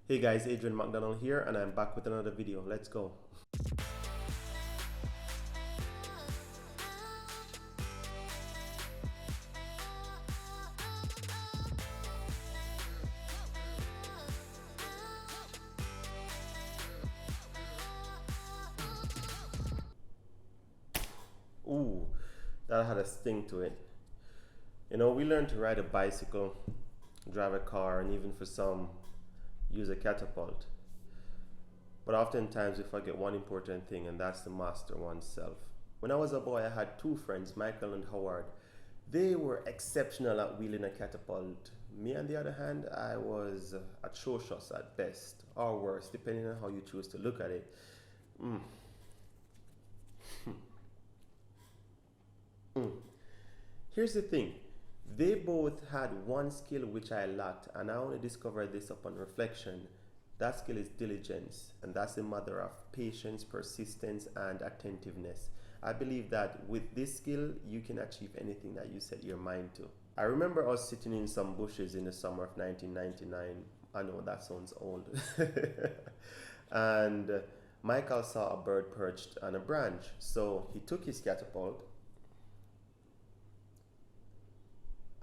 Hey guys, Adrian McDonald here, and I'm back with another video. Let's go. Ooh, that had a sting to it. We learn to ride a bicycle, drive a car, and even for some, use a catapult. But oftentimes we forget one important thing, and that's to master oneself. When I was a boy, I had two friends, Michael and Howard. They were exceptional at wheeling a catapult. Me, on the other hand, I was atrocious at best, or worse, depending on how you choose to look at it. Mm. Mm. Here's the thing, they both had one skill which I lacked, and I only discovered this upon reflection. That skill is diligence, and that's the mother of patience, persistence, and attentiveness. I believe that with this skill, you can achieve anything that you set your mind to. I remember us sitting in some bushes in the summer of 1999. I know that sounds old. And Michael saw a bird perched on a branch, so he took his catapult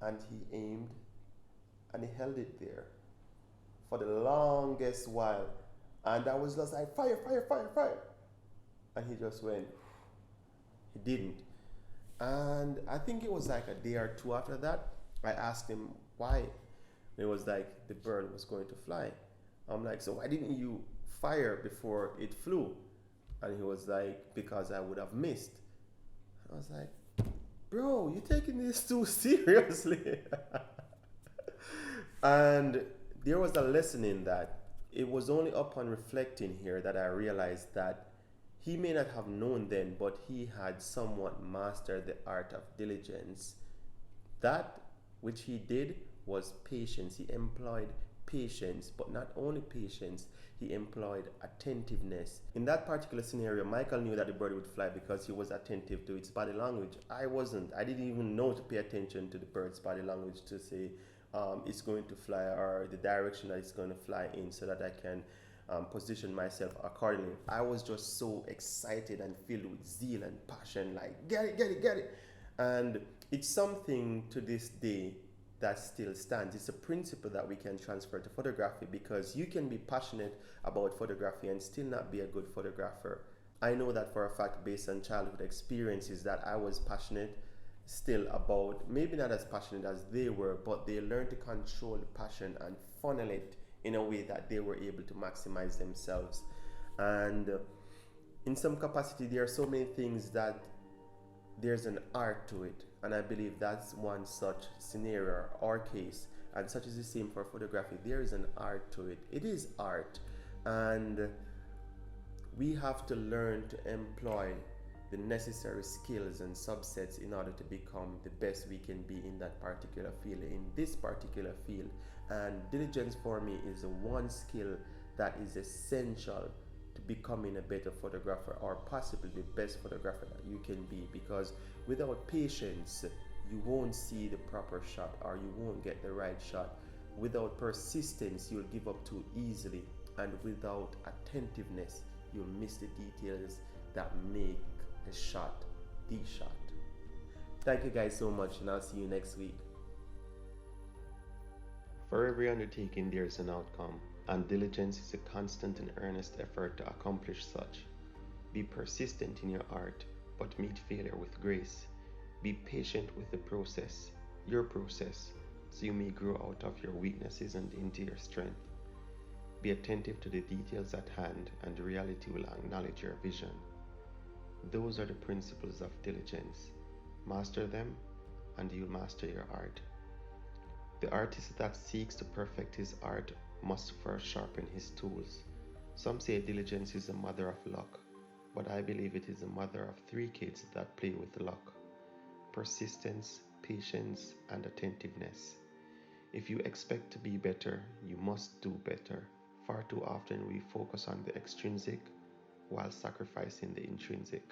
and he aimed and he held it there for the longest while. And I was just like, fire, fire, fire, fire. And he just went, he didn't. And I think it was like a day or two after that, I asked him why. And it was like the bird was going to fly. I'm like, so why didn't you fire before it flew? And he was like, because I would have missed. I was like, bro, you taking this too seriously. And there was a lesson in that. It was only upon reflecting here that I realized that he may not have known then, but he had somewhat mastered the art of diligence. That which he did was patience. He employed patience, but not only patience, he employed attentiveness. In that particular scenario, Michael knew that the bird would fly because he was attentive to its body language. I wasn't. I didn't even know to pay attention to the bird's body language to say it's going to fly or the direction that it's going to fly in so that I can position myself accordingly. I was just so excited and filled with zeal and passion, like, get it, get it, get it. And it's something to this day that still stands. It's a principle that we can transfer to photography because you can be passionate about photography and still not be a good photographer. I know that for a fact based on childhood experiences that I was passionate still about, maybe not as passionate as they were, but they learned to control the passion and funnel it in a way that they were able to maximize themselves. And in some capacity, there are so many things that there's an art to it, and I believe that's one such scenario or case, and such is the same for photography. There is an art to it. It is art, and we have to learn to employ the necessary skills and subsets in order to become the best we can be in that particular field, in this particular field. And diligence for me is the one skill that is essential to becoming a better photographer or possibly the best photographer that you can be, because without patience you won't see the proper shot or you won't get the right shot. Without persistence you'll give up too easily, and without attentiveness you'll miss the details that make a shot the shot. Thank you guys so much, and I'll see you next week. For every undertaking there is an outcome, and diligence is a constant and earnest effort to accomplish such. Be persistent in your art, but meet failure with grace. Be patient with the process, your process, so you may grow out of your weaknesses and into your strength. Be attentive to the details at hand, and reality will acknowledge your vision. Those are the principles of diligence. Master them, and you'll master your art. The artist that seeks to perfect his art must first sharpen his tools. Some say diligence is the mother of luck, but I believe it is the mother of three kids that play with luck: persistence, patience, and attentiveness. If you expect to be better, you must do better. Far too often we focus on the extrinsic while sacrificing the intrinsic.